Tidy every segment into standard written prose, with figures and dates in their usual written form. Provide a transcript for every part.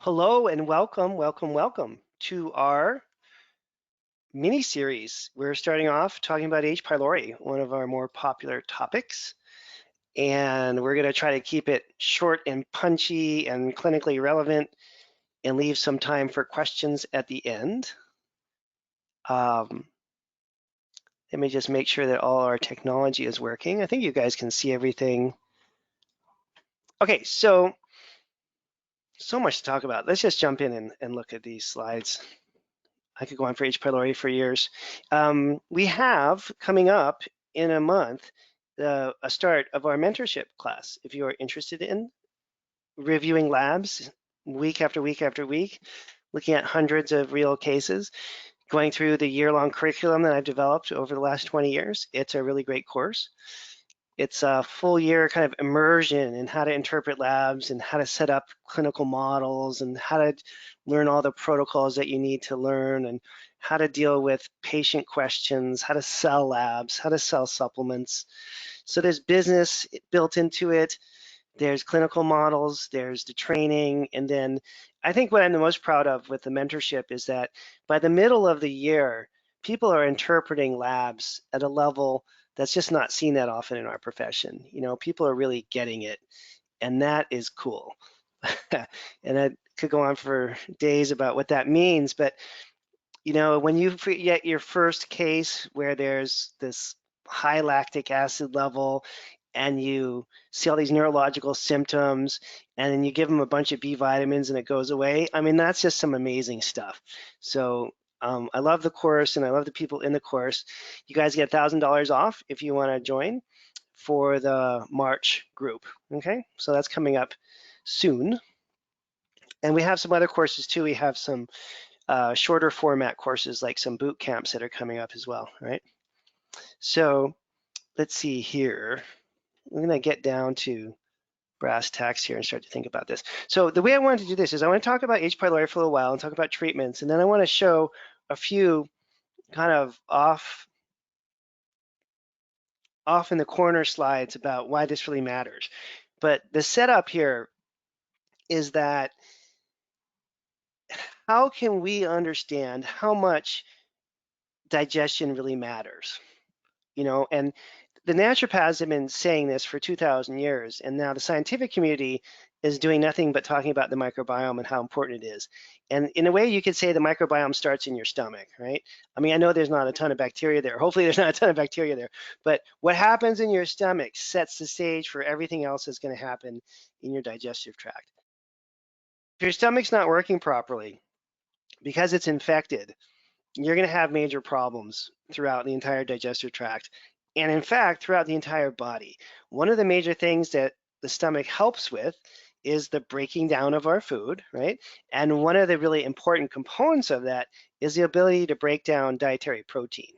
Hello and welcome to our mini series. We're starting off talking about H. pylori, one of our more popular topics. And we're going to try to keep it short and punchy and clinically relevant and leave some time for questions at the end. Let me just make sure that all our technology is working. I think you guys can see everything. Okay, so much to talk about. Let's just jump in and look at these slides. I could go on for H. pylori for years. We have coming up in a month a start of our mentorship class. If you are interested in reviewing labs week after week after week, looking at hundreds of real cases, going through the year-long curriculum that I've developed over the last 20 years, it's a really great course. It's a full year kind of immersion in how to interpret labs and how to set up clinical models and how to learn all the protocols that you need to learn and how to deal with patient questions, how to sell labs, how to sell supplements. So there's business built into it. There's clinical models, there's the training, and then I think what I'm the most proud of with the mentorship is that by the middle of the year, people are interpreting labs at a level that's just not seen that often in our profession. You know, people are really getting it, and that is cool. And I could go on for days about what that means, but you know, when you get your first case where there's this high lactic acid level and you see all these neurological symptoms and then you give them a bunch of B vitamins and it goes away, I mean, that's just some amazing stuff. So I love the course and I love the people in the course. You guys get $1,000 off if you want to join for the March group, okay? So that's coming up soon. And we have some other courses too. We have some shorter format courses like some boot camps that are coming up as well, right? So let's see here. We're gonna get down to brass tacks here and start to think about this. So the way I wanted to do this is I want to talk about H. pylori for a while and talk about treatments, and then I want to show a few kind of off in the corner slides about why this really matters. But the setup here is that how can we understand how much digestion really matters? You know, and the naturopaths have been saying this for 2,000 years, and now the scientific community is doing nothing but talking about the microbiome and how important it is. And in a way, you could say the microbiome starts in your stomach, right? I mean, I know there's not a ton of bacteria there. Hopefully there's not a ton of bacteria there, but what happens in your stomach sets the stage for everything else that's going to happen in your digestive tract. If your stomach's not working properly because it's infected, you're going to have major problems throughout the entire digestive tract. And in fact, throughout the entire body. One of the major things that the stomach helps with is the breaking down of our food, right? And one of the really important components of that is the ability to break down dietary protein.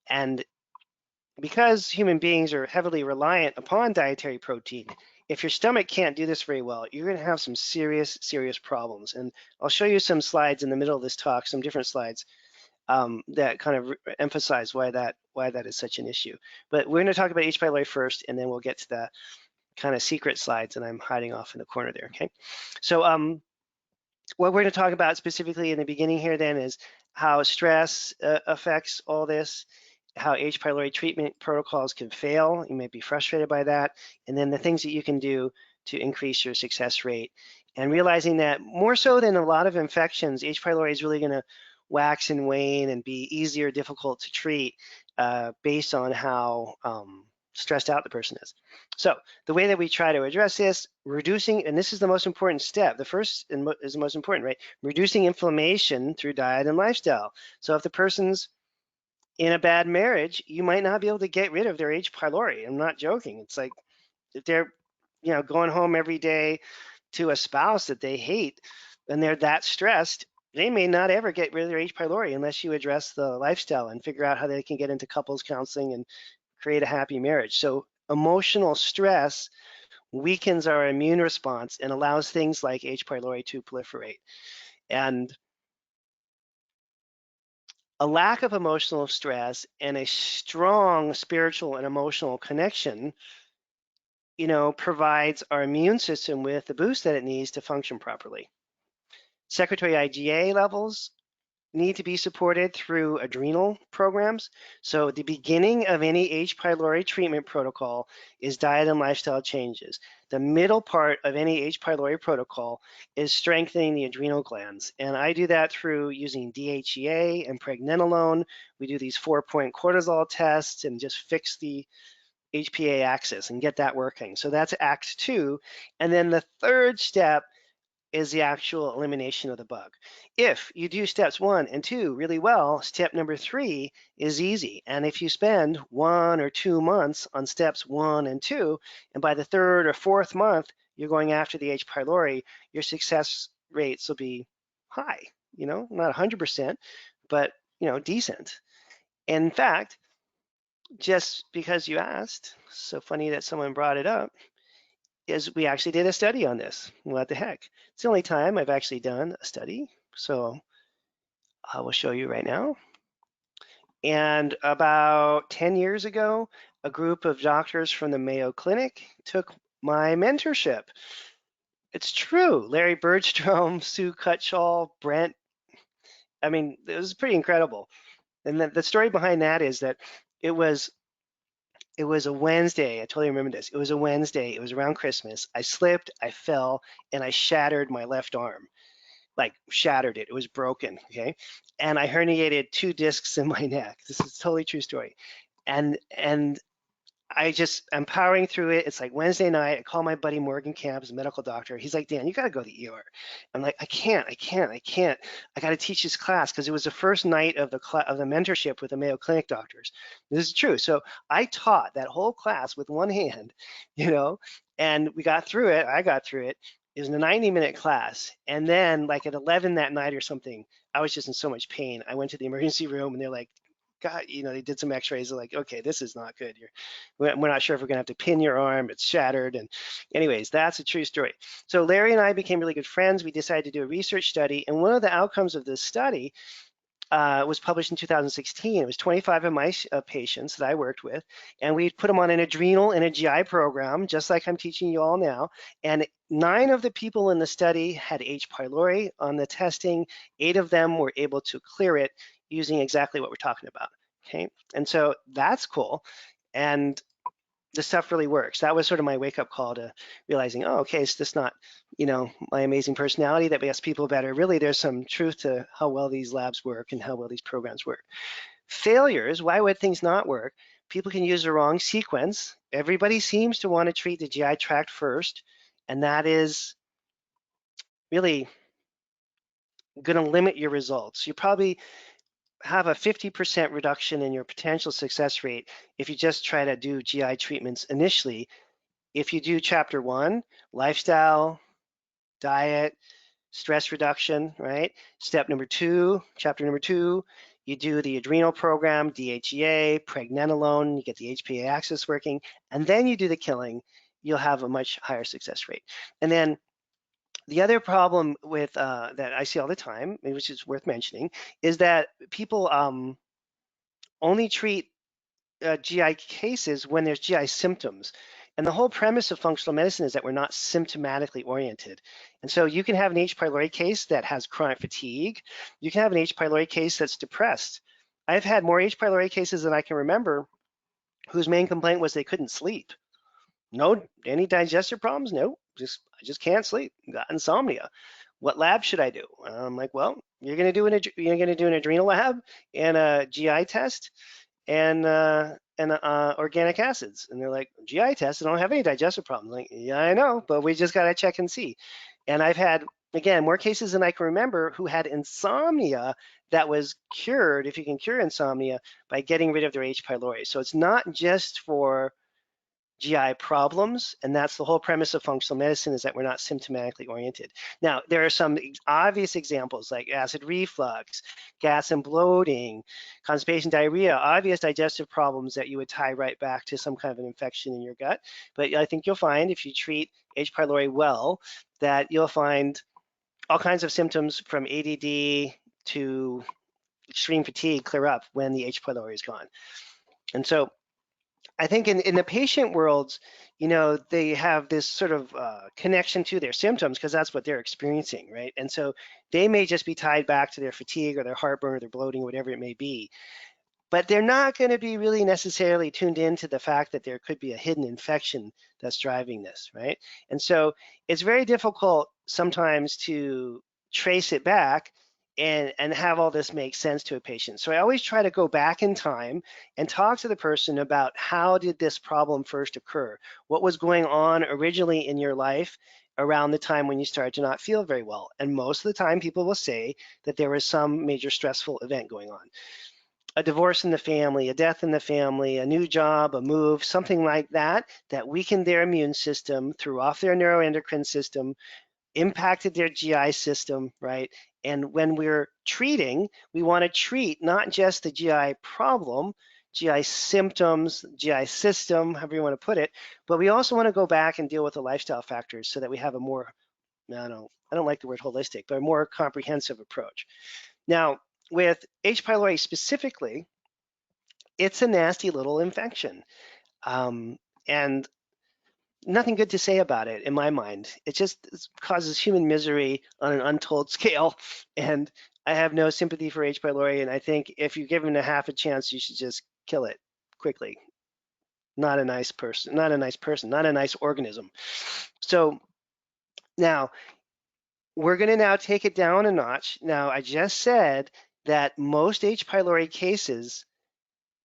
And because human beings are heavily reliant upon dietary protein, if your stomach can't do this very well, you're going to have some serious, serious problems. And I'll show you some slides in the middle of this talk, some different slides that kind of emphasize why that is such an issue. But we're going to talk about H. pylori first, and then we'll get to the kind of secret slides that I'm hiding off in the corner there, okay? So what we're going to talk about specifically in the beginning here then is how stress affects all this, how H. pylori treatment protocols can fail. You may be frustrated by that. And then the things that you can do to increase your success rate. And realizing that more so than a lot of infections, H. pylori is really going to wax and wane and be easier, difficult to treat based on how stressed out the person is. So the way that we try to address this, reducing, and this is the most important step, the first is the most important, right? Reducing inflammation through diet and lifestyle. So if the person's in a bad marriage, you might not be able to get rid of their H. pylori. I'm not joking. It's like if they're, you know, going home every day to a spouse that they hate and they're that stressed, they may not ever get rid of their H. pylori unless you address the lifestyle and figure out how they can get into couples counseling and create a happy marriage. So emotional stress weakens our immune response and allows things like H. pylori to proliferate. And a lack of emotional stress and a strong spiritual and emotional connection, you know, provides our immune system with the boost that it needs to function properly. Secretory IgA levels need to be supported through adrenal programs. So the beginning of any H. pylori treatment protocol is diet and lifestyle changes. The middle part of any H. pylori protocol is strengthening the adrenal glands. And I do that through using DHEA and pregnenolone. We do these 4-point cortisol tests and just fix the HPA axis and get that working. So that's Act 2. And then the third step is the actual elimination of the bug. If you do steps 1 and 2 really well, step number 3 is easy. And if you spend 1 or 2 months on steps 1 and 2, and by the 3rd or 4th month, you're going after the H. pylori, your success rates will be high, not 100%, but decent. In fact, just because you asked, so funny that someone brought it up, is we actually did a study on this. What the heck? It's the only time I've actually done a study. So I will show you right now. And about 10 years ago, a group of doctors from the Mayo Clinic took my mentorship. It's true. Larry Bergstrom, Sue Cutshall, Brent. I mean, it was pretty incredible. And the story behind that is that it was a Wednesday. I totally remember this. It was a Wednesday. It was around Christmas. I slipped, I fell, and I shattered my left arm. Like shattered it. It was broken, okay? And I herniated 2 discs in my neck. This is a totally true story. And I'm powering through it. It's like Wednesday night. I call my buddy Morgan Camp, his medical doctor. He's like, Dan, you got to go to the ER. I'm like, I can't. I got to teach this class because it was the first night of the mentorship with the Mayo Clinic doctors. This is true. So I taught that whole class with one hand, and we got through it. I got through it. It was a 90-minute class. And then like at 11 that night or something, I was just in so much pain. I went to the emergency room and they're like, God, they did some x-rays. They're like, okay, this is not good. We're not sure if we're gonna have to pin your arm. It's shattered. And anyways, that's a true story. So Larry and I became really good friends. We decided to do a research study. And one of the outcomes of this study was published in 2016. It was 25 of my patients that I worked with, and we put them on an adrenal and a GI program, just like I'm teaching you all now. And 9 of the people in the study had H. pylori on the testing. 8 of them were able to clear it using exactly what we're talking about, okay? And so that's cool. And the stuff really works. That was sort of my wake-up call to realizing, oh, okay, it's just not, my amazing personality that makes people better. Really, there's some truth to how well these labs work and how well these programs work. Failures, why would things not work? People can use the wrong sequence. Everybody seems to want to treat the GI tract first, and that is really going to limit your results. You probably have a 50% reduction in your potential success rate if you just try to do GI treatments initially. If you do chapter 1, lifestyle, diet, stress reduction, right? Step number 2, chapter number 2, you do the adrenal program, DHEA, pregnenolone, you get the HPA axis working, and then you do the killing, you'll have a much higher success rate. And then the other problem with that I see all the time, which is worth mentioning, is that people only treat GI cases when there's GI symptoms. And the whole premise of functional medicine is that we're not symptomatically oriented. And so you can have an H. pylori case that has chronic fatigue. You can have an H. pylori case that's depressed. I've had more H. pylori cases than I can remember whose main complaint was they couldn't sleep. No, any digestive problems? No, I just can't sleep. Got insomnia. What lab should I do? I'm like, well, you're going to do an adrenal lab and a GI test and organic acids. And they're like, GI test, I don't have any digestive problems. I'm like, yeah, I know, but we just got to check and see. And I've had, again, more cases than I can remember who had insomnia that was cured, if you can cure insomnia, by getting rid of their H. pylori. So it's not just for GI problems, and that's the whole premise of functional medicine, is that we're not symptomatically oriented. Now, there are some obvious examples like acid reflux, gas and bloating, constipation, diarrhea, obvious digestive problems that you would tie right back to some kind of an infection in your gut. But I think you'll find if you treat H. pylori well, that you'll find all kinds of symptoms from ADD to extreme fatigue clear up when the H. pylori is gone. And so I think in the patient worlds, you know, they have this sort of connection to their symptoms because that's what they're experiencing, right? And so they may just be tied back to their fatigue or their heartburn or their bloating, whatever it may be. But they're not going to be really necessarily tuned into the fact that there could be a hidden infection that's driving this, right? And so it's very difficult sometimes to trace it back and have all this make sense to a patient. So I always try to go back in time and talk to the person about how did this problem first occur? What was going on originally in your life around the time when you started to not feel very well? And most of the time people will say that there was some major stressful event going on. A divorce in the family, a death in the family, a new job, a move, something like that, that weakened their immune system, threw off their neuroendocrine system, impacted their GI system, right? And when we're treating, we want to treat not just the GI problem, GI symptoms, GI system, however you want to put it, but we also want to go back and deal with the lifestyle factors so that we have a more, I don't like the word holistic, but a more comprehensive approach. Now, with H. pylori specifically, it's a nasty little infection. And nothing good to say about it in my mind. It just causes human misery on an untold scale. And I have no sympathy for H. pylori. And I think if you give him a half a chance, you should just kill it quickly. Not a nice person, not a nice person, not a nice organism. So now we're going to now take it down a notch. Now, I just said that most H. pylori cases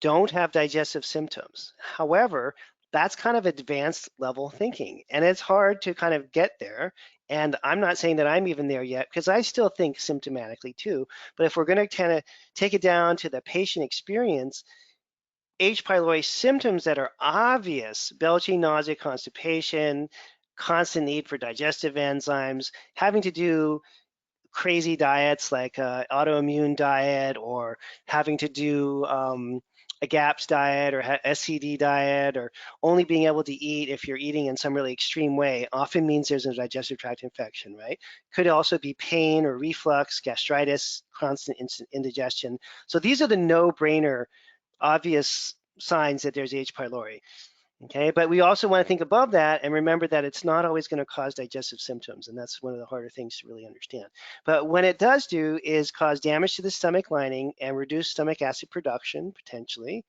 don't have digestive symptoms. However, that's kind of advanced level thinking, and it's hard to kind of get there. And I'm not saying that I'm even there yet because I still think symptomatically too. But if we're going to kind of take it down to the patient experience, H. pylori symptoms that are obvious, belching, nausea, constipation, constant need for digestive enzymes, having to do crazy diets like autoimmune diet or having to do a GAPS diet or SCD diet or only being able to eat if you're eating in some really extreme way often means there's a digestive tract infection, right? Could also be pain or reflux, gastritis, constant indigestion. So these are the no-brainer obvious signs that there's H. pylori. Okay, but we also want to think above that and remember that it's not always going to cause digestive symptoms, and that's one of the harder things to really understand. But when it does do is cause damage to the stomach lining and reduce stomach acid production, potentially.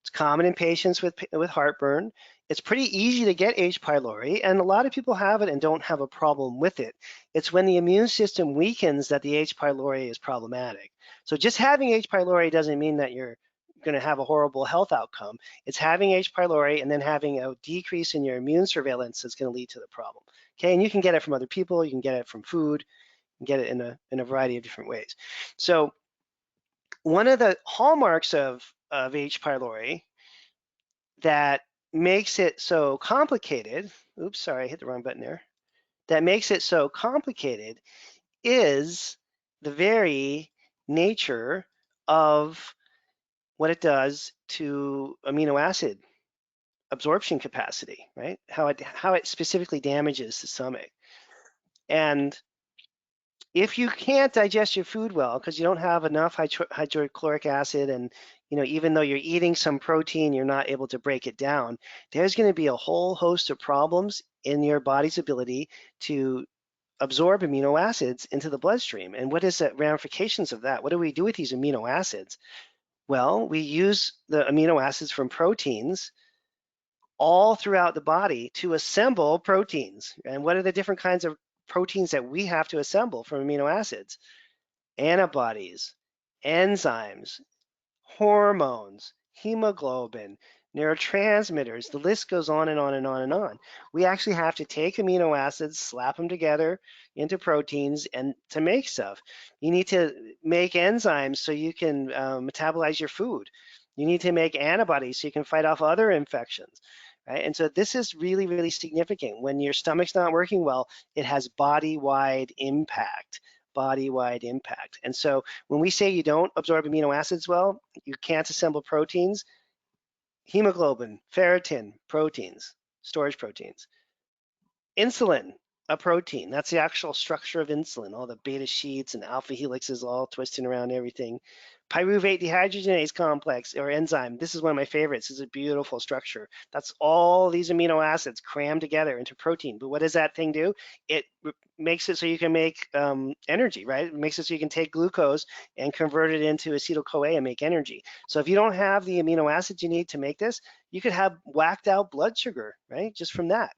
It's common in patients with heartburn. It's pretty easy to get H. pylori, and a lot of people have it and don't have a problem with it. It's when the immune system weakens that the H. pylori is problematic. So just having H. pylori doesn't mean that you're going to have a horrible health outcome. It's having H. pylori and then having a decrease in your immune surveillance that's going to lead to the problem. Okay, and you can get it from other people, you can get it from food, you can get it in a variety of different ways. So one of the hallmarks of H. pylori that makes it so complicated, oops, sorry, I hit the wrong button there, that makes it so complicated is the very nature of what it does to amino acid absorption capacity, right? How it specifically damages the stomach. And if you can't digest your food well because you don't have enough hydrochloric acid and even though you're eating some protein, you're not able to break it down, there's going to be a whole host of problems in your body's ability to absorb amino acids into the bloodstream. And what is the ramifications of that? What do we do with these amino acids? Well, we use the amino acids from proteins all throughout the body to assemble proteins. And what are the different kinds of proteins that we have to assemble from amino acids? Antibodies, enzymes, hormones, hemoglobin, neurotransmitters, the list goes on and on and on and on. We actually have to take amino acids, slap them together into proteins and to make stuff. You need to make enzymes so you can metabolize your food. You need to make antibodies so you can fight off other infections. Right? And so this is really, really significant. When your stomach's not working well, it has body-wide impact. Body-wide impact. And so when we say you don't absorb amino acids well, you can't assemble proteins, hemoglobin, ferritin, proteins, storage proteins. Insulin, a protein. That's the actual structure of insulin, all the beta sheets and alpha helixes all twisting around everything. Pyruvate dehydrogenase complex or enzyme. This is one of my favorites. It's a beautiful structure. That's all these amino acids crammed together into protein. But what does that thing do? It makes it so you can make energy, right? It makes it so you can take glucose and convert it into acetyl-CoA and make energy. So if you don't have the amino acids you need to make this, you could have whacked out blood sugar, right? Just from that.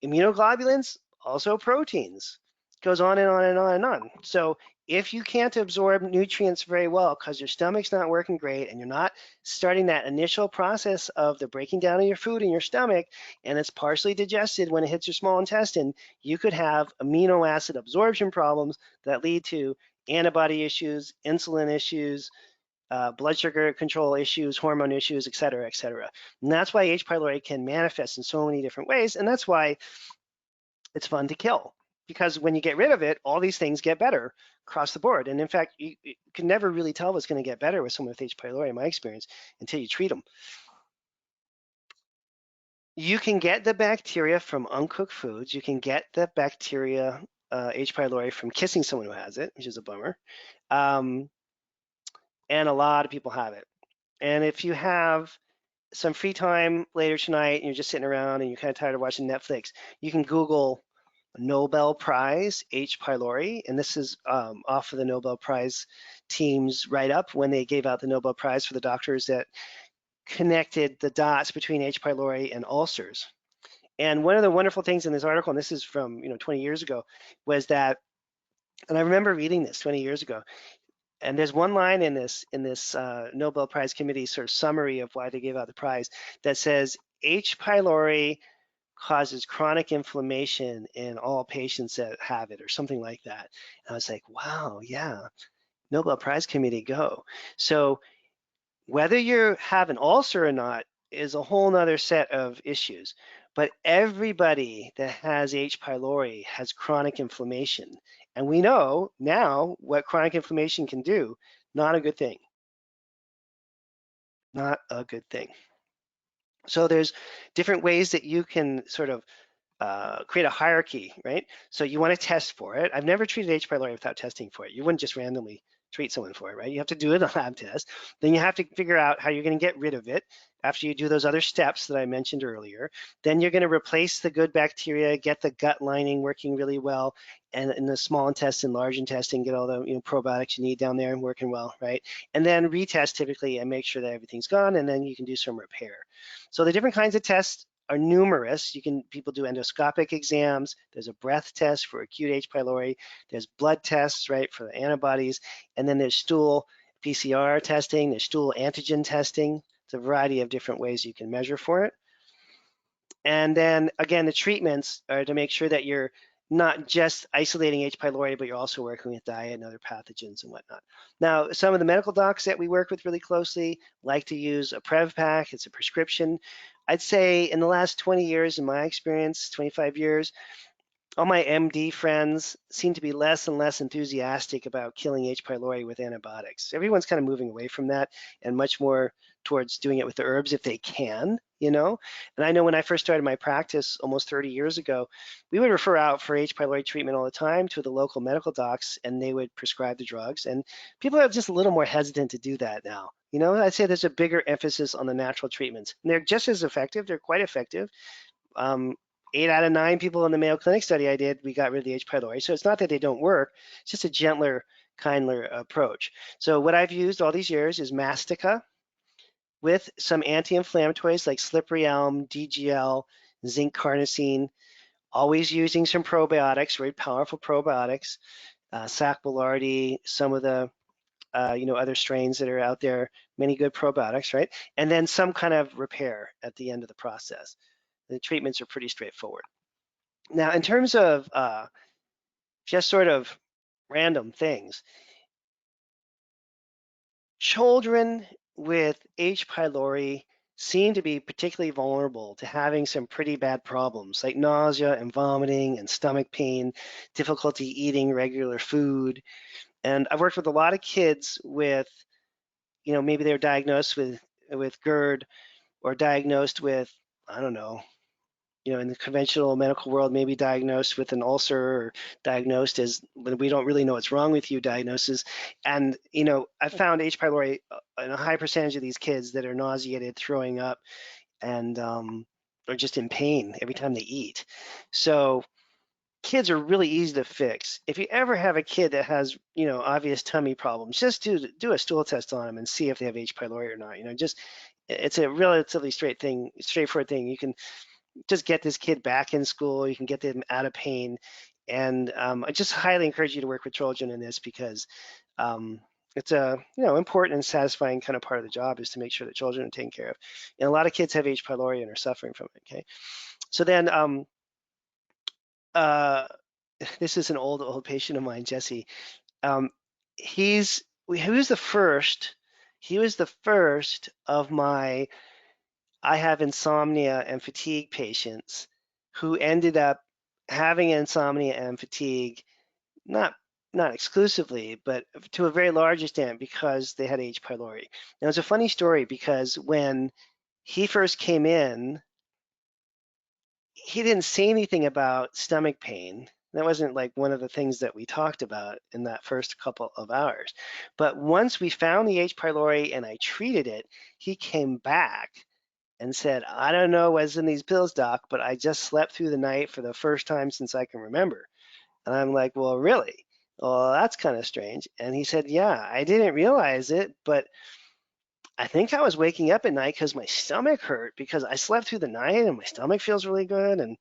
Immunoglobulins, also proteins. Goes on and on and on and on. So if you can't absorb nutrients very well because your stomach's not working great and you're not starting that initial process of the breaking down of your food in your stomach and it's partially digested when it hits your small intestine, you could have amino acid absorption problems that lead to antibody issues, insulin issues, blood sugar control issues, hormone issues, et cetera, et cetera. And that's why H. pylori can manifest in so many different ways. And that's why it's fun to kill, because when you get rid of it, all these things get better across the board. And in fact, you can never really tell what's going to get better with someone with H. pylori, in my experience, until you treat them. You can get the bacteria from uncooked foods. You can get the bacteria, H. pylori, from kissing someone who has it, which is a bummer. And a lot of people have it. And if you have some free time later tonight and you're just sitting around and you're kind of tired of watching Netflix, you can Google Nobel Prize H. pylori, and this is off of the Nobel Prize team's write-up when they gave out the Nobel Prize for the doctors that connected the dots between H. pylori and ulcers. And one of the wonderful things in this article, and this is from 20 years ago, was that, and I remember reading this 20 years ago, and there's one line in this Nobel Prize committee sort of summary of why they gave out the prize that says H. pylori causes chronic inflammation in all patients that have it, or something like that. And I was like, wow, yeah, Nobel Prize committee, go. So whether you have an ulcer or not is a whole nother set of issues. But everybody that has H. pylori has chronic inflammation. And we know now what chronic inflammation can do. Not a good thing. Not a good thing. So there's different ways that you can sort of create a hierarchy, right? So you want to test for it. I've never treated H. pylori without testing for it. You wouldn't just randomly treat someone for it, right? You have to do a lab test. Then you have to figure out how you're going to get rid of it after you do those other steps that I mentioned earlier. Then you're going to replace the good bacteria, get the gut lining working really well, and in the small intestine, large intestine, get all the probiotics you need down there and working well, right? And then retest typically and make sure that everything's gone, and then you can do some repair. So the different kinds of tests are numerous. People do endoscopic exams. There's a breath test for acute H. pylori. There's blood tests, right, for the antibodies. And then there's stool PCR testing. There's stool antigen testing. It's a variety of different ways you can measure for it. And then again, the treatments are to make sure that you're not just isolating H. pylori, but you're also working with diet and other pathogens and whatnot. Now, some of the medical docs that we work with really closely like to use a Prev pack. It's a prescription. I'd say in the last 20 years, in my experience, 25 years, all my MD friends seem to be less and less enthusiastic about killing H. pylori with antibiotics. Everyone's kind of moving away from that and much more towards doing it with the herbs if they can, And I know when I first started my practice almost 30 years ago, we would refer out for H. pylori treatment all the time to the local medical docs, and they would prescribe the drugs. And people are just a little more hesitant to do that now. I'd say there's a bigger emphasis on the natural treatments. And they're just as effective. They're quite effective. 8 out of 9 people in the Mayo Clinic study I did, we got rid of the H. pylori. So it's not that they don't work, it's just a gentler, kinder approach. So what I've used all these years is Mastica with some anti-inflammatories like slippery elm, DGL, zinc carnosine, always using some probiotics, very powerful probiotics, Sac boulardii, some of the other strains that are out there, many good probiotics, right? And then some kind of repair at the end of the process. The treatments are pretty straightforward. Now, in terms of just sort of random things, children with H. pylori seem to be particularly vulnerable to having some pretty bad problems like nausea and vomiting and stomach pain, difficulty eating regular food. And I've worked with a lot of kids with, maybe they're diagnosed with GERD or diagnosed with, I don't know, in the conventional medical world, maybe diagnosed with an ulcer or diagnosed as when we don't really know what's wrong with you diagnosis. And, I found H. pylori in a high percentage of these kids that are nauseated, throwing up, and are just in pain every time they eat. So kids are really easy to fix. If you ever have a kid that has, obvious tummy problems, just do a stool test on them and see if they have H. pylori or not. It's a relatively straightforward thing. You can just get this kid back in school. You can get them out of pain. And I just highly encourage you to work with children in this because it's a important and satisfying kind of part of the job is to make sure that children are taken care of. And a lot of kids have H. pylori and are suffering from it. Okay, so then uh, this is an old patient of mine, Jesse. Um, he was the first. He was the first of my I have insomnia and fatigue patients who ended up having insomnia and fatigue, not not exclusively, but to a very large extent because they had H. pylori. Now it's a funny story because when he first came in, he didn't say anything about stomach pain. That wasn't like one of the things that we talked about in that first couple of hours. But once we found the H. pylori and I treated it, he came back and said, I don't know what's in these pills, doc, but I just slept through the night for the first time since I can remember. And I'm like, well, really? Well, that's kind of strange. And he said, yeah, I didn't realize it, but I think I was waking up at night because my stomach hurt because I slept through the night and my stomach feels really good. And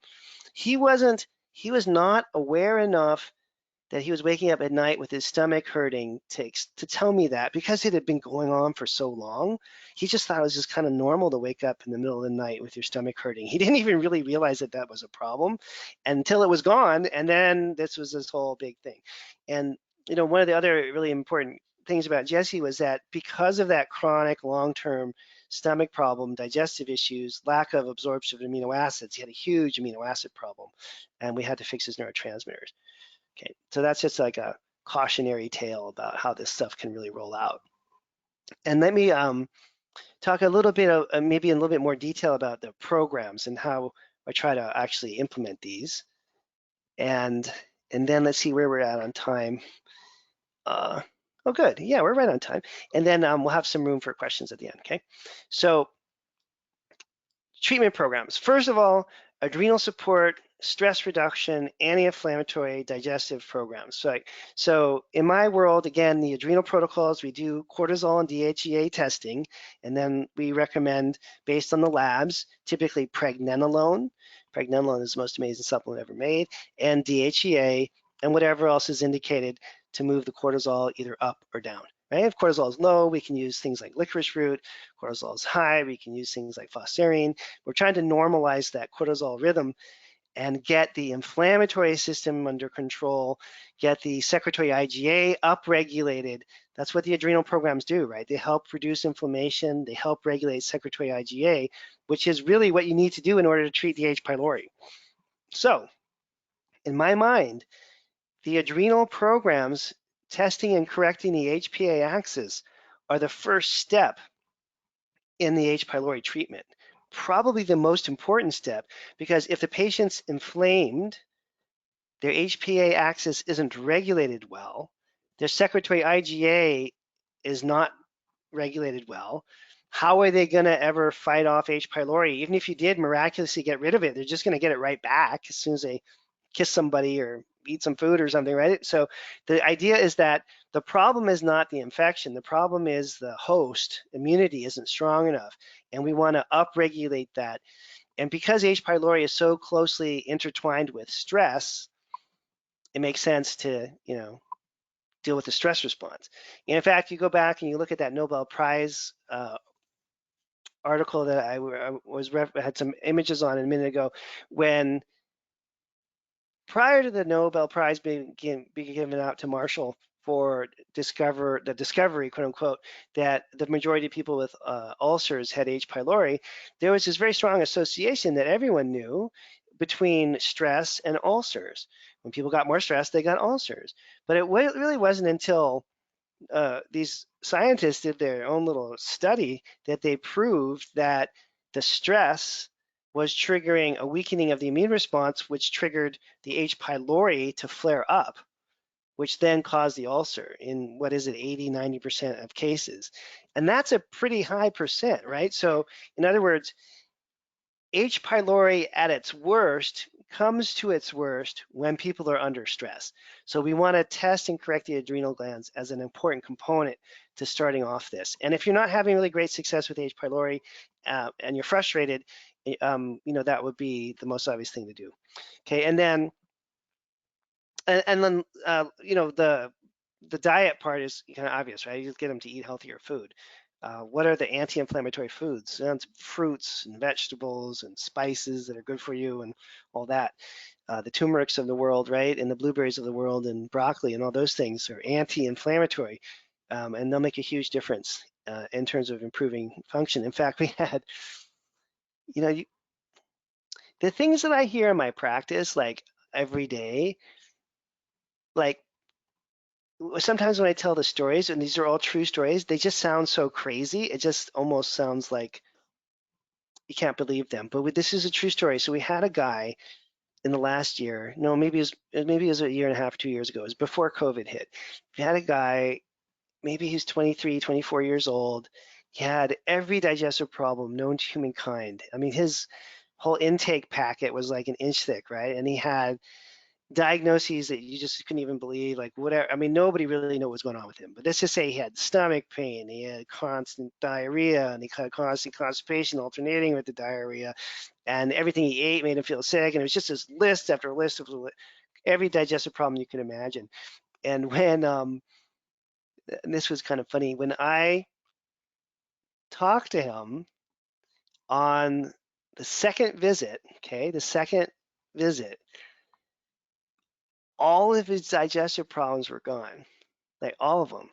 he was not aware enough that he was waking up at night with his stomach hurting to tell me that because it had been going on for so long. He just thought it was just kind of normal to wake up in the middle of the night with your stomach hurting. He didn't even really realize that that was a problem until it was gone. And then this was this whole big thing. And, one of the other really important things about Jesse was that because of that chronic long-term stomach problem, digestive issues, lack of absorption of amino acids, he had a huge amino acid problem, and we had to fix his neurotransmitters. Okay, so that's just like a cautionary tale about how this stuff can really roll out. And let me talk a little bit, maybe in a little bit more detail about the programs and how I try to actually implement these. And then let's see where we're at on time. Oh, good. Yeah, we're right on time. And then we'll have some room for questions at the end. Okay, so treatment programs. First of all, adrenal support, stress reduction, anti-inflammatory, digestive programs. So in my world, again, the adrenal protocols, we do cortisol and DHEA testing, and then we recommend, based on the labs, typically pregnenolone. Pregnenolone is the most amazing supplement ever made, and DHEA, and whatever else is indicated to move the cortisol either up or down. Right? If cortisol is low, we can use things like licorice root. Cortisol is high, we can use things like fosarine. We're trying to normalize that cortisol rhythm and get the inflammatory system under control, get the secretory IgA upregulated. That's what the adrenal programs do, right? They help reduce inflammation, they help regulate secretory IgA, which is really what you need to do in order to treat the H. pylori. So, in my mind, the adrenal programs testing and correcting the HPA axis are the first step in the H. pylori treatment. Probably the most important step, because if the patient's inflamed, their HPA axis isn't regulated well, their secretory IgA is not regulated well, how are they going to ever fight off H. pylori? Even if you did miraculously get rid of it, they're just going to get it right back as soon as they kiss somebody or eat some food or something, right? So the idea is that the problem is not the infection. The problem is the host immunity isn't strong enough, and we want to upregulate that. And because H. pylori is so closely intertwined with stress, it makes sense to, deal with the stress response. And in fact, you go back and you look at that Nobel Prize article that I had some images on a minute ago, when prior to the Nobel Prize being given out to Marshall for the discovery, quote unquote, that the majority of people with ulcers had H. pylori, there was this very strong association that everyone knew between stress and ulcers. When people got more stressed, they got ulcers. But it really wasn't until these scientists did their own little study that they proved that the stress was triggering a weakening of the immune response, which triggered the H. pylori to flare up, which then caused the ulcer in, what is it, 80, 90% of cases. And that's a pretty high percent, right? So in other words, H. pylori at its worst comes to its worst when people are under stress. So we want to test and correct the adrenal glands as an important component to starting off this. And if you're not having really great success with H. pylori and you're frustrated, that would be the most obvious thing to do. Okay, and then the diet part is kind of obvious, right? You just get them to eat healthier food. What are the anti-inflammatory foods? That's fruits and vegetables and spices that are good for you and all that. The turmerics of the world, right? And the blueberries of the world and broccoli and all those things are anti-inflammatory. And they'll make a huge difference in terms of improving function. In fact, we had, the things that I hear in my practice, like every day, like sometimes when I tell the stories, and these are all true stories, they just sound so crazy. It just almost sounds like you can't believe them. But this is a true story. So we had a guy in the last year. No, maybe it was a year and a half, 2 years ago. It was before COVID hit. We had a guy. Maybe he's 23, 24 years old. He had every digestive problem known to humankind. I mean, his whole intake packet was like an inch thick, right? And he had diagnoses that you just couldn't even believe, like whatever. I mean, nobody really knew what was going on with him. But let's just say he had stomach pain, he had constant diarrhea, and he had constant constipation alternating with the diarrhea, and everything he ate made him feel sick. And it was just this list after list of every digestive problem you can imagine. And when and this was kind of funny, when I talked to him on the second visit, all of his digestive problems were gone, like all of them.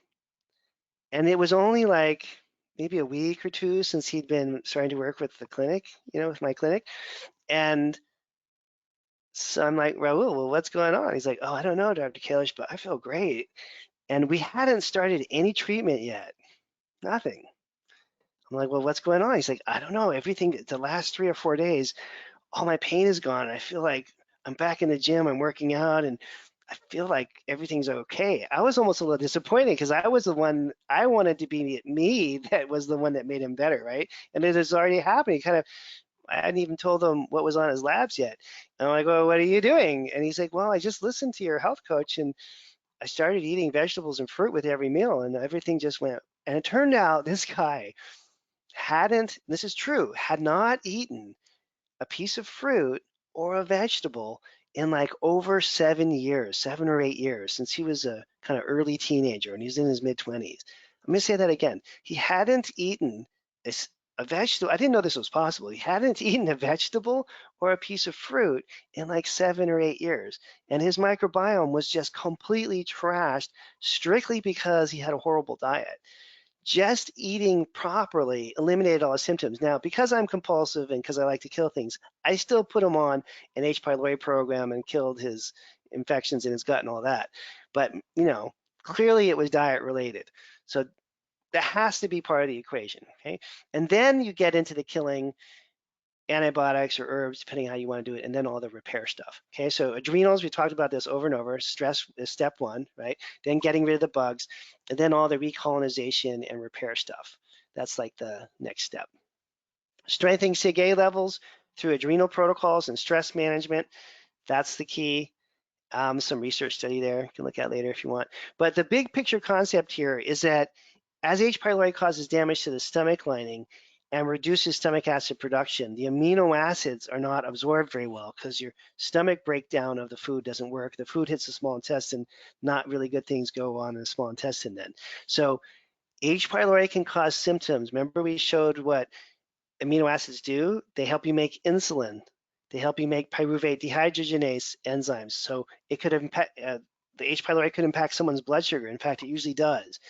And it was only like maybe a week or two since he'd been starting to work with the clinic, with my clinic. And so I'm like, Raul, well, what's going on? He's like, oh, I don't know, Dr. Kalish, but I feel great. And we hadn't started any treatment yet, nothing. I'm like, well, what's going on? He's like, I don't know. Everything, the last 3 or 4 days, all my pain is gone. I feel like I'm back in the gym, I'm working out, and I feel like everything's okay. I was almost a little disappointed because I was the one, I wanted to be me that was the one that made him better, right? And it has already happened. I hadn't even told him what was on his labs yet. And I'm like, well, what are you doing? And he's like, well, I just listened to your health coach and I started eating vegetables and fruit with every meal and everything just went. And it turned out this guy this is true, had not eaten a piece of fruit or a vegetable in like over 7 years, 7 or 8 years, since he was a kind of early teenager and he's in his mid-20s. Let me say that again. He hadn't eaten a vegetable. I didn't know this was possible. He hadn't eaten a vegetable or a piece of fruit in like 7 or 8 years. And his microbiome was just completely trashed strictly because he had a horrible diet. Just eating properly eliminated all his symptoms. Now, because I'm compulsive and because I like to kill things, I still put him on an H. pylori program and killed his infections in his gut and all that. But, clearly it was diet related. So that has to be part of the equation, okay? And then you get into the killing antibiotics or herbs, depending on how you want to do it, and then all the repair stuff. Okay, so adrenals, we talked about this over and over. Stress is step one, right? Then getting rid of the bugs, and then all the recolonization and repair stuff. That's like the next step. Strengthening SIgA levels through adrenal protocols and stress management. That's the key. Some research study there you can look at later if you want. But the big picture concept here is that as H. pylori causes damage to the stomach lining and reduces stomach acid production, the amino acids are not absorbed very well because your stomach breakdown of the food doesn't work. The food hits the small intestine, not really good things go on in the small intestine then. So H. pylori can cause symptoms. Remember we showed what amino acids do? They help you make insulin. They help you make pyruvate dehydrogenase enzymes. So it could impact, the H. pylori could impact someone's blood sugar. In fact, it usually does.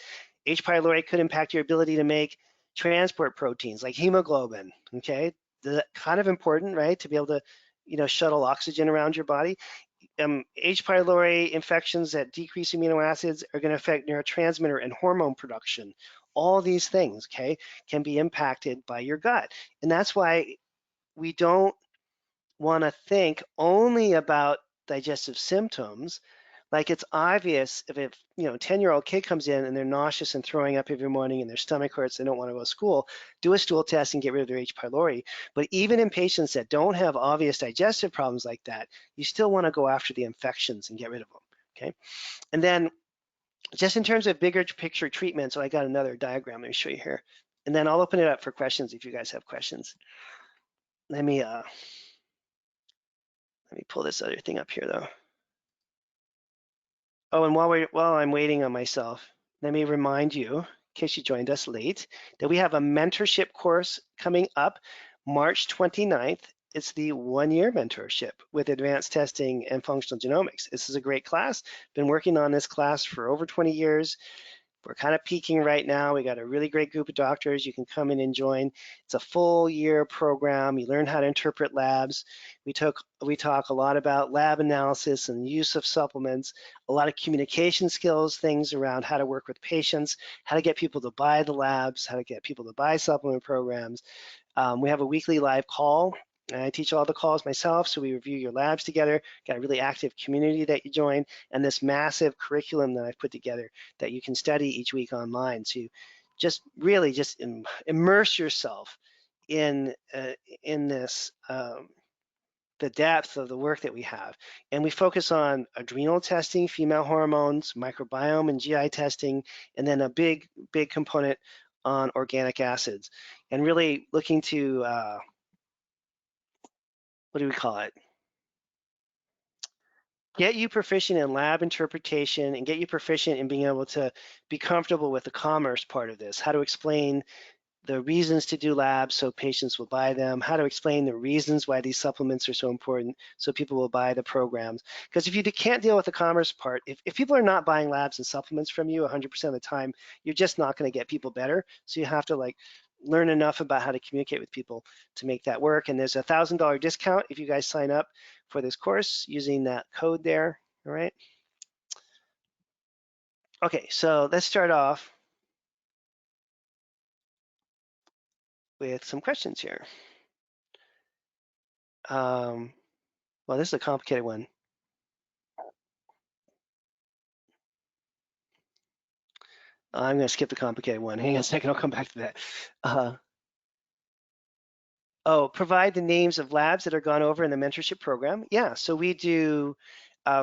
H. pylori could impact your ability to make transport proteins like hemoglobin, okay? That's kind of important, right? To be able to, shuttle oxygen around your body. H. pylori infections that decrease amino acids are going to affect neurotransmitter and hormone production. All these things, okay, can be impacted by your gut. And that's why we don't want to think only about digestive symptoms. Like it's obvious if a 10-year-old kid comes in and they're nauseous and throwing up every morning and their stomach hurts, they don't want to go to school, do a stool test and get rid of their H. pylori. But even in patients that don't have obvious digestive problems like that, you still want to go after the infections and get rid of them, okay? And then just in terms of bigger picture treatment, so I got another diagram let me show you here. And then I'll open it up for questions if you guys have questions. Let me pull this other thing up here though. Oh, and while I'm waiting on myself, let me remind you, in case you joined us late, that we have a mentorship course coming up March 29th. It's the one-year mentorship with advanced testing and functional genomics. This is a great class. Been working on this class for over 20 years. We're kind of peaking right now. We got a really great group of doctors you can come in and join. It's a full year program. You learn how to interpret labs. We talk a lot about lab analysis and use of supplements, a lot of communication skills, things around how to work with patients, how to get people to buy the labs, how to get people to buy supplement programs. We have a weekly live call. I teach all the calls myself, so we review your labs together, got a really active community that you join, and this massive curriculum that I've put together that you can study each week online. So you just really just immerse yourself in this, the depth of the work that we have. And we focus on adrenal testing, female hormones, microbiome and GI testing, and then a big component on organic acids. And really looking to, what do we call it? Get you proficient in lab interpretation and get you proficient in being able to be comfortable with the commerce part of this, how to explain the reasons to do labs so patients will buy them, how to explain the reasons why these supplements are so important so people will buy the programs. Because if you can't deal with the commerce part, if people are not buying labs and supplements from you 100% of the time, you're just not going to get people better. So you have to learn enough about how to communicate with people to make that work. And there's a $1,000 discount if you guys sign up for this course using that code there, all right? Okay, so let's start off with some questions here. Well, this is a complicated one. I'm going to skip the complicated one. Hang on a second, I'll come back to that. Provide the names of labs that are gone over in the mentorship program. Yeah, so we do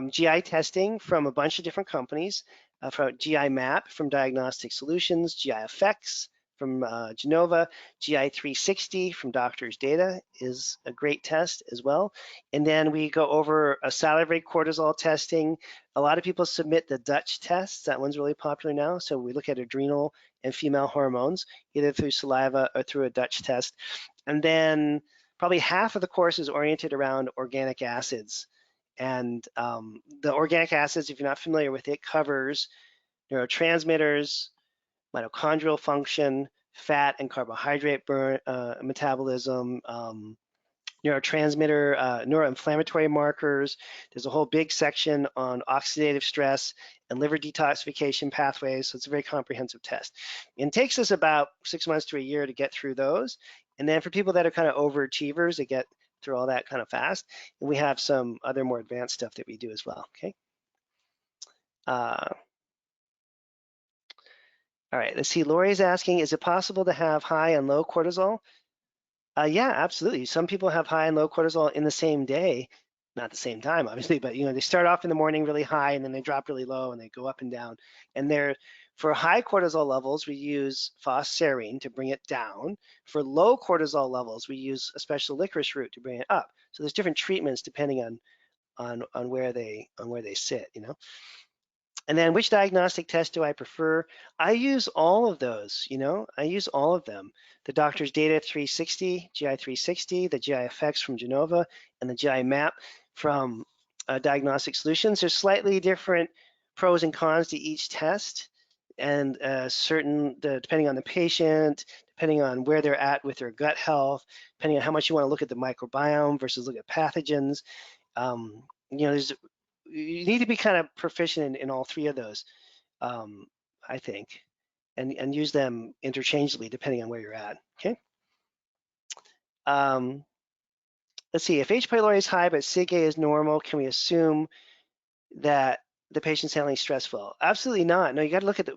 GI testing from a bunch of different companies, from GI Map from Diagnostic Solutions, GI Effects from Genova, GI 360 from Doctors Data is a great test as well. And then we go over a salivary cortisol testing. A lot of people submit the Dutch tests. That one's really popular now. So we look at adrenal and female hormones, either through saliva or through a Dutch test. And then probably half of the course is oriented around organic acids. And the organic acids, if you're not familiar with it, covers neurotransmitters, mitochondrial function, fat and carbohydrate burn, metabolism, neurotransmitter, neuroinflammatory markers. There's a whole big section on oxidative stress and liver detoxification pathways. So it's a very comprehensive test. And it takes us about 6 months to a year to get through those. And then for people that are kind of overachievers, they get through all that kind of fast. And we have some other more advanced stuff that we do as well, okay? All right, let's see. Lori's asking, is it possible to have high and low cortisol? Yeah, absolutely. Some people have high and low cortisol in the same day, not the same time, obviously, but they start off in the morning really high and then they drop really low and they go up and down. And for high cortisol levels, we use phosphatidylserine to bring it down. For low cortisol levels, we use a special licorice root to bring it up. So there's different treatments depending on where they sit, And then which diagnostic test do I prefer? I use all of those, I use all of them. The Doctor's Data 360, GI 360, the GI Effects from Genova, and the GI Map from Diagnostic Solutions. There's slightly different pros and cons to each test, and depending on the patient, depending on where they're at with their gut health, depending on how much you want to look at the microbiome versus look at pathogens. You need to be kind of proficient in all three of those, I think, and use them interchangeably depending on where you're at, okay? let's see, if H. pylori is high but SIgA is normal, can we assume that the patient's handling stress well? Absolutely not. No, you got to look at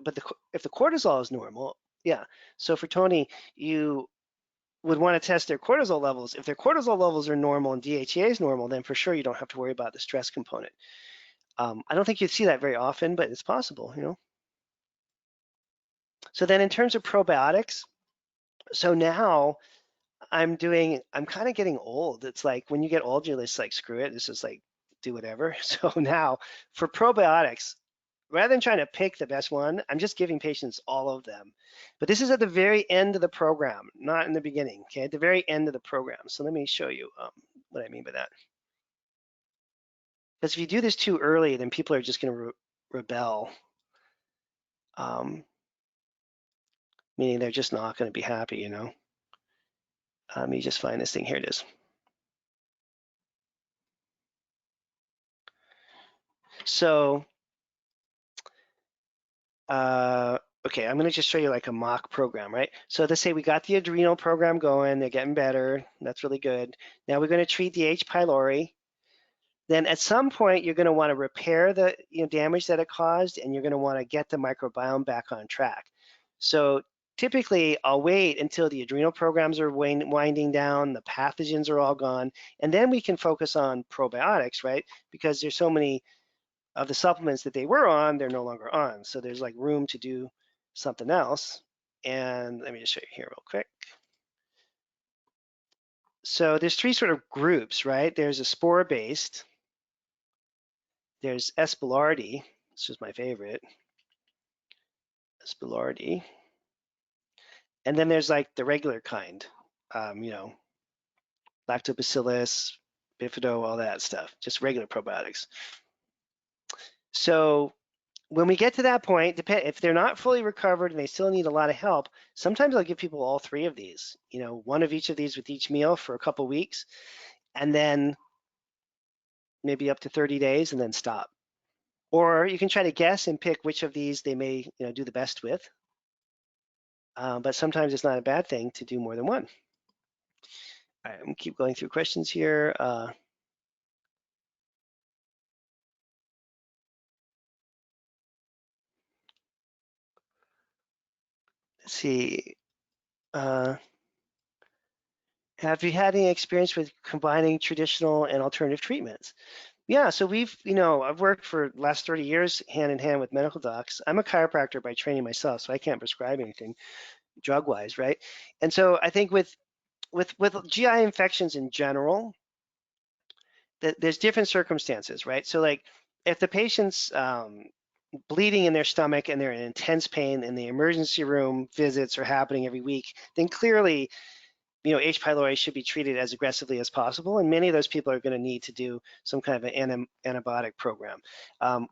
if the cortisol is normal, yeah. So for Tony, you would want to test their cortisol levels. If their cortisol levels are normal and DHEA is normal, then for sure you don't have to worry about the stress component. I don't think you'd see that very often, but it's possible, you know. So then in terms of probiotics, so now I'm kind of getting old. It's like when you get old, you're just like, screw it, this is like, do whatever. So now for probiotics, rather than trying to pick the best one, I'm just giving patients all of them. But this is at the very end of the program, not in the beginning, okay? At the very end of the program. So let me show you what I mean by that. Because if you do this too early, then people are just gonna rebel. Meaning they're just not gonna be happy, you know? Let me just find this thing, here it is. So, okay, I'm gonna just show you like a mock program, right? So let's say we got the adrenal program going, they're getting better, that's really good. Now we're gonna treat the H. pylori. Then at some point, you're gonna wanna repair the damage that it caused, and you're gonna wanna get the microbiome back on track. So typically, I'll wait until the adrenal programs are winding down, the pathogens are all gone, and then we can focus on probiotics, right? Because there's so many of the supplements that they were on, they're no longer on. So there's like room to do something else. And let me just show you here real quick. So there's three sort of groups, right? There's a spore-based, there's S. boulardii, this is my favorite, S. boulardii, and then there's like the regular kind, lactobacillus, bifido, all that stuff, just regular probiotics. So when we get to that point, if they're not fully recovered and they still need a lot of help, sometimes I'll give people all three of these, one of each of these with each meal for a couple weeks, and then maybe up to 30 days and then stop. Or you can try to guess and pick which of these they may do the best with. But sometimes it's not a bad thing to do more than one. All right, I'm gonna keep going through questions here. Let's see. Have you had any experience with combining traditional and alternative treatments? Yeah, so I've worked for the last 30 years hand in hand with medical docs. I'm a chiropractor by training myself, so I can't prescribe anything drug-wise, right? And so I think with GI infections in general, there's different circumstances, right? So like if the patient's bleeding in their stomach and they're in intense pain and the emergency room visits are happening every week, then clearly H. pylori should be treated as aggressively as possible, and many of those people are going to need to do some kind of an antibiotic program.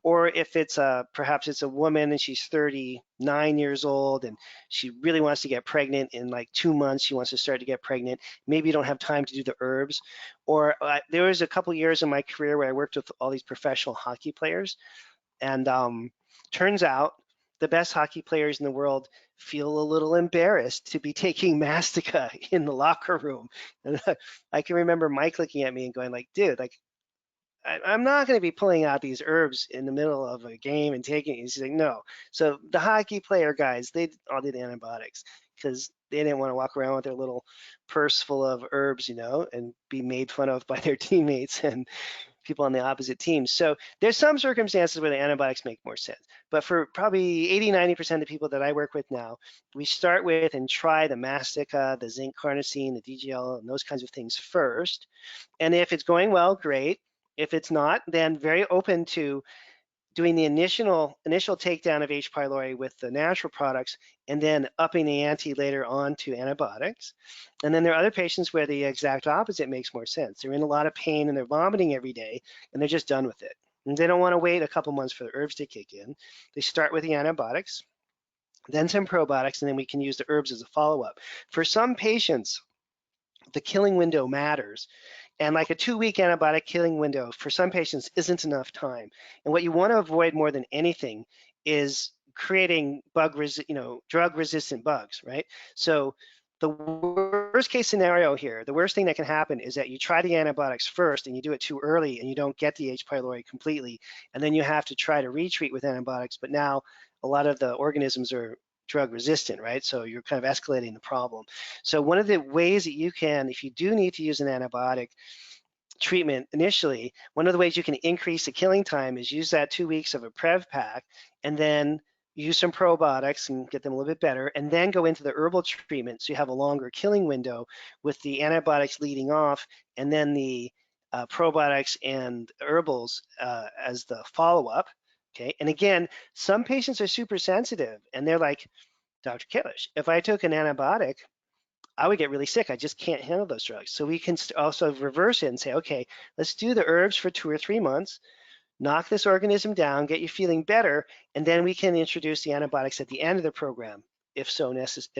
Or if it's perhaps it's a woman and she's 39 years old and she really wants to get pregnant in like 2 months, she wants to start to get pregnant, maybe you don't have time to do the herbs. Or there was a couple years in my career where I worked with all these professional hockey players, and turns out the best hockey players in the world feel a little embarrassed to be taking Mastica in the locker room. And I can remember Mike looking at me and going like, dude, like, I'm not going to be pulling out these herbs in the middle of a game and taking it. He's like, no. So the hockey player guys, they all did antibiotics because they didn't want to walk around with their little purse full of herbs, and be made fun of by their teammates and people on the opposite teams. So there's some circumstances where the antibiotics make more sense. But for probably 80–90% of the people that I work with now, we start with and try the Mastica, the zinc carnosine, the DGL, and those kinds of things first. And if it's going well, great. If it's not, then very open to doing the initial takedown of H. pylori with the natural products and then upping the ante later on to antibiotics. And then there are other patients where the exact opposite makes more sense. They're in a lot of pain and they're vomiting every day and they're just done with it. And they don't want to wait a couple months for the herbs to kick in. They start with the antibiotics, then some probiotics, and then we can use the herbs as a follow-up. For some patients, the killing window matters. And like a 2-week antibiotic killing window for some patients isn't enough time. And what you want to avoid more than anything is creating drug-resistant bugs, right? So The worst case scenario here, the worst thing that can happen is that you try the antibiotics first and you do it too early and you don't get the H. pylori completely, and then you have to try to retreat with antibiotics, but now a lot of the organisms are drug resistant, right? So you're kind of escalating the problem. So one of the ways that you can, if you do need to use an antibiotic treatment initially, one of the ways you can increase the killing time is use that 2 weeks of a Prev pack and then use some probiotics and get them a little bit better, and then go into the herbal treatment so you have a longer killing window with the antibiotics leading off, and then the probiotics and herbals as the follow-up. Okay, and again, some patients are super sensitive and they're like, Dr. Kalish, if I took an antibiotic, I would get really sick. I just can't handle those drugs. So we can also reverse it and say, okay, let's do the herbs for 2 or 3 months, knock this organism down, get you feeling better, and then we can introduce the antibiotics at the end of the program, if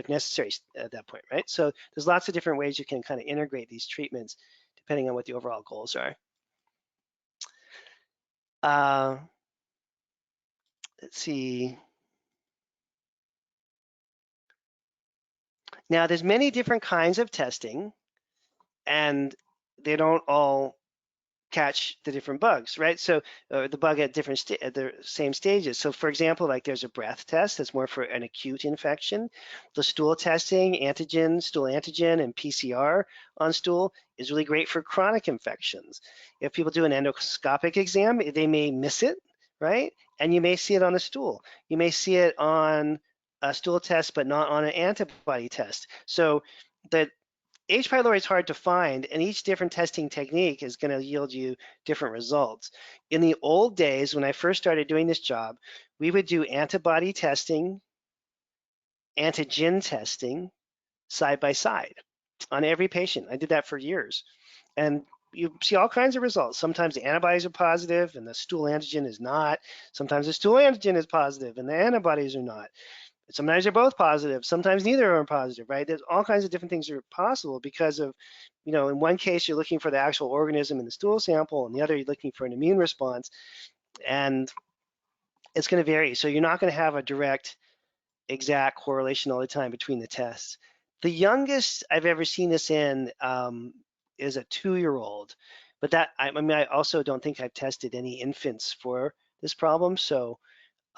necessary at that point, right? So there's lots of different ways you can kind of integrate these treatments depending on what the overall goals are. Let's see. Now, there's many different kinds of testing, and they don't all catch the different bugs, right? So the bug at at the same stages. So for example, like there's a breath test that's more for an acute infection. The stool testing, stool antigen, and PCR on stool is really great for chronic infections. If people do an endoscopic exam, they may miss it, right? And you may see it on a stool. You may see it on a stool test, but not on an antibody test. So the H. pylori is hard to find, and each different testing technique is going to yield you different results. In the old days, when I first started doing this job, we would do antibody testing, antigen testing, side by side on every patient. I did that for years. And you see all kinds of results. Sometimes the antibodies are positive and the stool antigen is not. Sometimes the stool antigen is positive and the antibodies are not. Sometimes they're both positive, sometimes neither are positive, right? There's all kinds of different things that are possible because of, in one case, you're looking for the actual organism in the stool sample, and the other, you're looking for an immune response, and it's going to vary. So you're not going to have a direct, exact correlation all the time between the tests. The youngest I've ever seen this in is a 2-year-old, but I also don't think I've tested any infants for this problem, so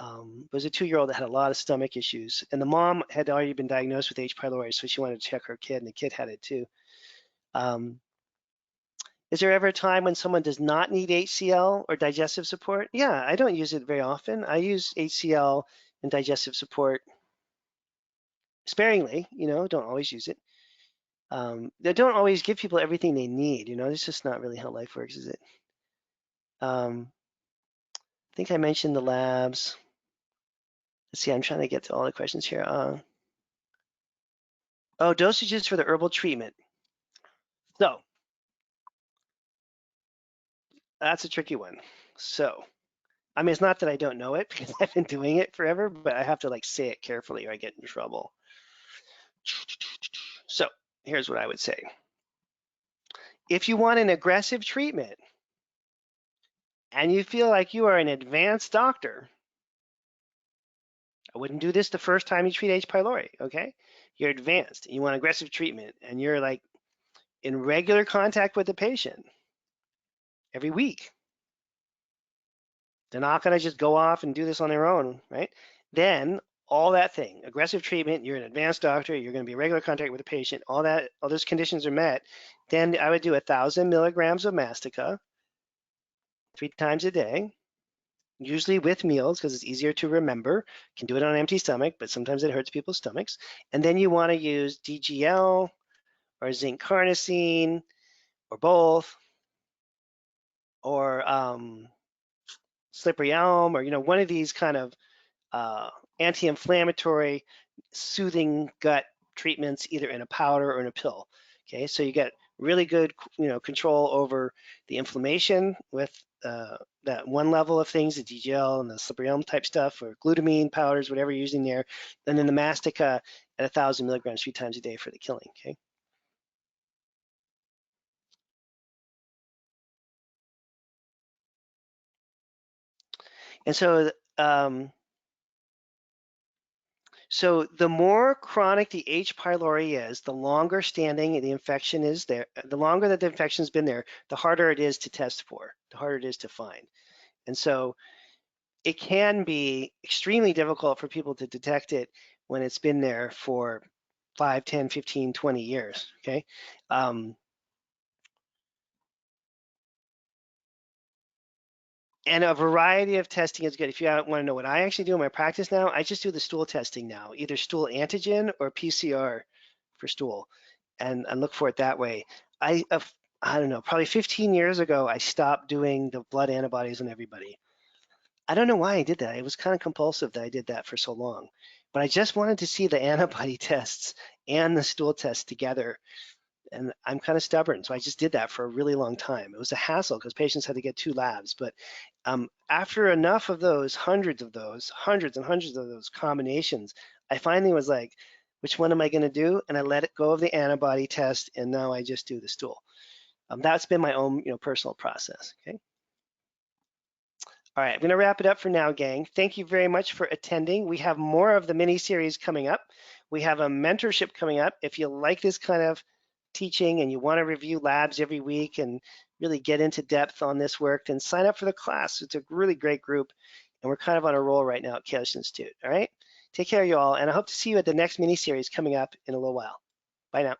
it was a 2-year-old that had a lot of stomach issues, and the mom had already been diagnosed with H. pylori, so she wanted to check her kid, and the kid had it too. Is there ever a time when someone does not need HCl or digestive support? Yeah, I don't use it very often. I use HCl and digestive support sparingly, don't always use it. They don't always give people everything they need, it's just not really how life works, is it? I think I mentioned the labs. Let's see, I'm trying to get to all the questions here. Dosages for the herbal treatment. So that's a tricky one. So, I mean, it's not that I don't know it because I've been doing it forever, but I have to like say it carefully or I get in trouble. So here's what I would say. If you want an aggressive treatment and you feel like you are an advanced doctor, I wouldn't do this the first time you treat H. pylori, okay? You're advanced, you want aggressive treatment, and you're like in regular contact with the patient every week. They're not going to just go off and do this on their own, right? Then all that thing, aggressive treatment, you're an advanced doctor, you're going to be in regular contact with the patient, all those conditions are met, then I would do 1,000 milligrams of Mastica 3 times a day, usually with meals because it's easier to remember. You can do it on an empty stomach, but sometimes it hurts people's stomachs. And then you want to use DGL or zinc carnosine or both, or slippery elm, or one of these kind of anti-inflammatory, soothing gut treatments, either in a powder or in a pill. Okay, so you get really good, control over the inflammation with that one level of things, the DGL and the slippery elm type stuff, or glutamine powders, whatever you're using there, and then the Mastica at 1,000 milligrams 3 times a day for the killing. Okay. And so So the more chronic the H. pylori is, the longer standing the infection is there, the longer that the infection's been there, the harder it is to test for, the harder it is to find. And so it can be extremely difficult for people to detect it when it's been there for 5, 10, 15, 20 years, okay? And a variety of testing is good. If you want to know what I actually do in my practice now, I just do the stool testing now, either stool antigen or PCR for stool, and look for it that way. I don't know, probably 15 years ago, I stopped doing the blood antibodies on everybody. I don't know why I did that. It was kind of compulsive that I did that for so long, but I just wanted to see the antibody tests and the stool tests together. And I'm kind of stubborn, so I just did that for a really long time. It was a hassle because patients had to get 2 labs, but after enough of those, hundreds and hundreds of those combinations, I finally was like, which one am I going to do? And I let it go of the antibody test, and now I just do the stool. That's been my own, personal process. Okay. All right, I'm going to wrap it up for now, gang. Thank you very much for attending. We have more of the mini series coming up. We have a mentorship coming up. If you like this kind of teaching and you want to review labs every week and really get into depth on this work, then sign up for the class. It's a really great group, and we're kind of on a roll right now at Chaos Institute. All right, take care, you all, and I hope to see you at the next mini series coming up in a little while. Bye now.